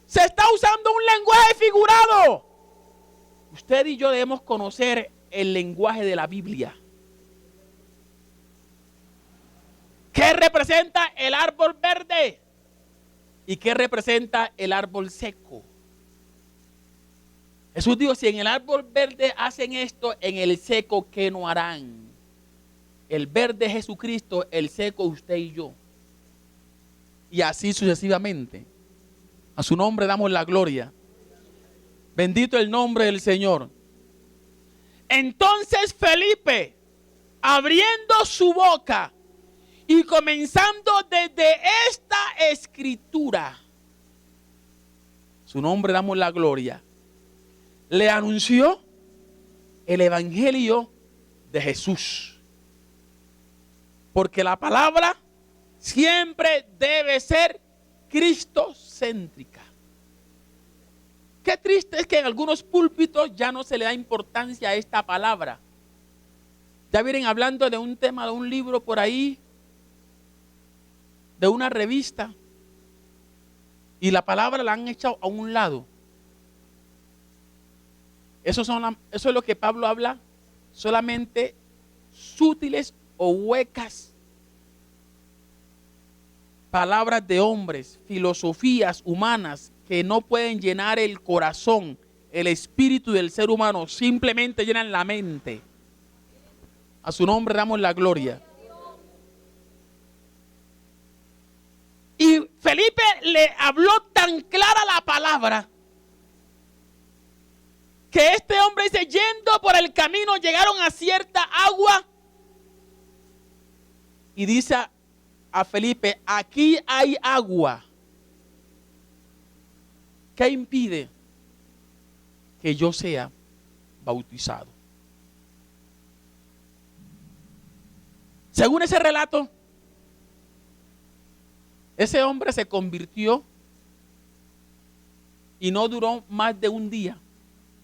Se está usando un lenguaje figurado. Usted y yo debemos conocer el lenguaje de la Biblia. ¿Qué representa el árbol verde? ¿Y qué representa el árbol seco? Jesús dijo, si en el árbol verde hacen esto, en el seco, ¿qué no harán? El verde es Jesucristo, el seco usted y yo. Y así sucesivamente. A su nombre damos la gloria. Bendito el nombre del Señor. Entonces Felipe, abriendo su boca y comenzando desde esta escritura, su nombre damos la gloria, le anunció el evangelio de Jesús. Porque la palabra siempre debe ser cristocéntrica. Qué triste es que en algunos púlpitos ya no se le da importancia a esta palabra. Ya vienen hablando de un tema, de un libro por ahí, de una revista, y la palabra la han echado a un lado. Eso es lo que Pablo habla, solamente sutiles o huecas palabras de hombres, filosofías humanas que no pueden llenar el corazón, el espíritu del ser humano, simplemente llenan la mente. A su nombre damos la gloria. Y Felipe le habló tan clara la palabra que este hombre dice, yendo por el camino llegaron a cierta agua y dice a Felipe, aquí hay agua. ¿Qué impide que yo sea bautizado? Según ese relato, ese hombre se convirtió y no duró más de un día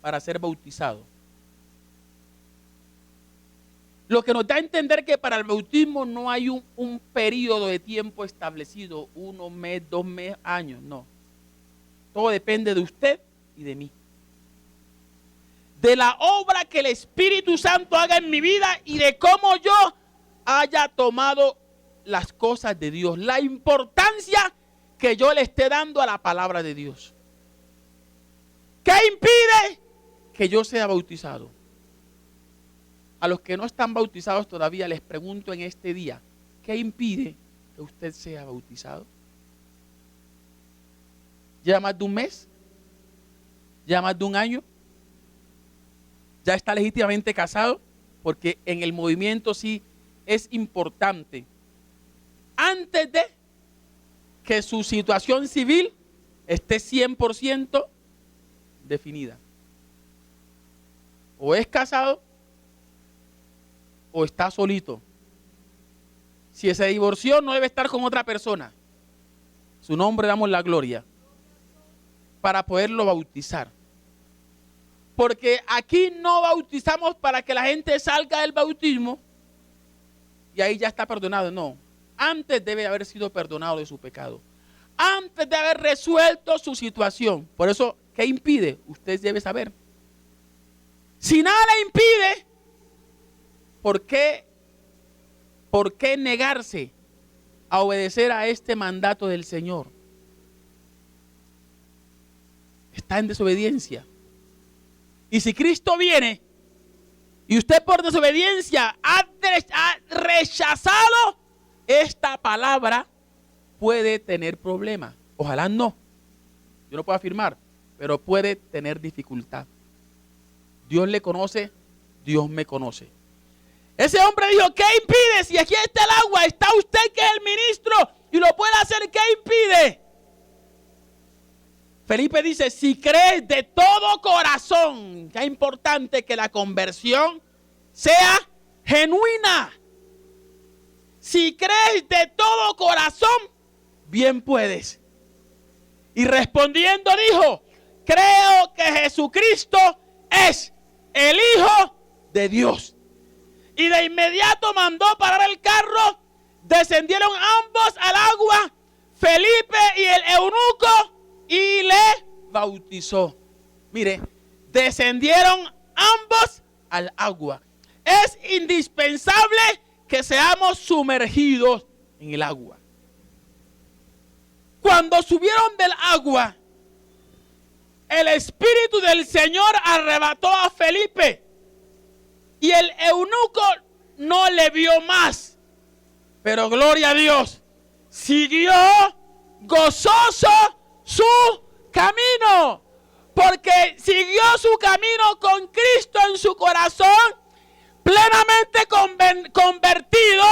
para ser bautizado. Lo que nos da a entender que para el bautismo no hay un periodo de tiempo establecido, 1 mes, 2 meses, años, no. Todo depende de usted y de mí. De la obra que el Espíritu Santo haga en mi vida y de cómo yo haya tomado las cosas de Dios. La importancia que yo le esté dando a la palabra de Dios. ¿Qué impide que yo sea bautizado? A los que no están bautizados todavía les pregunto en este día, ¿qué impide que usted sea bautizado? ¿Lleva más de un mes? ¿Lleva más de un año? ¿Ya está legítimamente casado? Porque en el movimiento sí es importante, antes de que su situación civil esté 100% definida. O es casado o está solito. Si se divorció, no debe estar con otra persona. Su nombre damos la gloria para poderlo bautizar. Porque aquí no bautizamos para que la gente salga del bautismo y ahí ya está perdonado. No, antes debe haber sido perdonado de su pecado. Antes de haber resuelto su situación. Por eso, ¿qué impide? Usted debe saber. Si nada le impide, ¿por qué negarse a obedecer a este mandato del Señor? Está en desobediencia. Y si Cristo viene y usted por desobediencia ha rechazado esta palabra, puede tener problemas. Ojalá no. Yo no puedo afirmar, pero puede tener dificultad. Dios le conoce, Dios me conoce. Ese hombre dijo, ¿qué impide? Si aquí está el agua, está usted que es el ministro y lo puede hacer, ¿qué impide? Felipe dice, si crees de todo corazón, que es importante que la conversión sea genuina. Si crees de todo corazón, bien puedes. Y respondiendo dijo, creo que Jesucristo es el Hijo de Dios. Y de inmediato mandó parar el carro, descendieron ambos al agua, Felipe y el eunuco, y le bautizó. Mire, descendieron ambos al agua. Es indispensable que seamos sumergidos en el agua. Cuando subieron del agua, el Espíritu del Señor arrebató a Felipe y el eunuco no le vio más. Pero gloria a Dios, siguió gozoso su camino, porque siguió su camino con Cristo en su corazón, plenamente convertido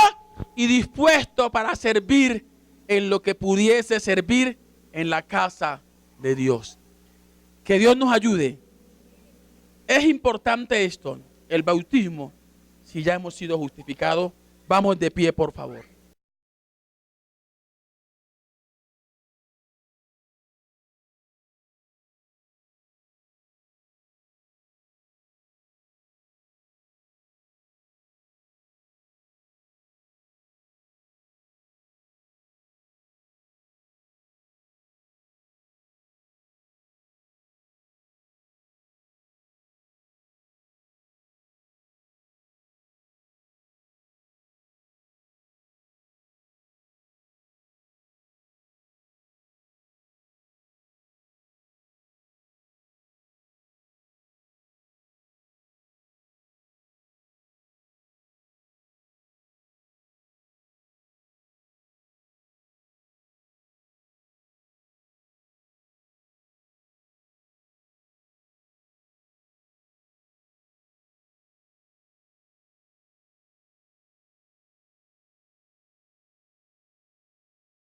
y dispuesto para servir en lo que pudiese servir en la casa de Dios. Que Dios nos ayude. Es importante esto, el bautismo, si ya hemos sido justificados. Vamos de pie, por favor.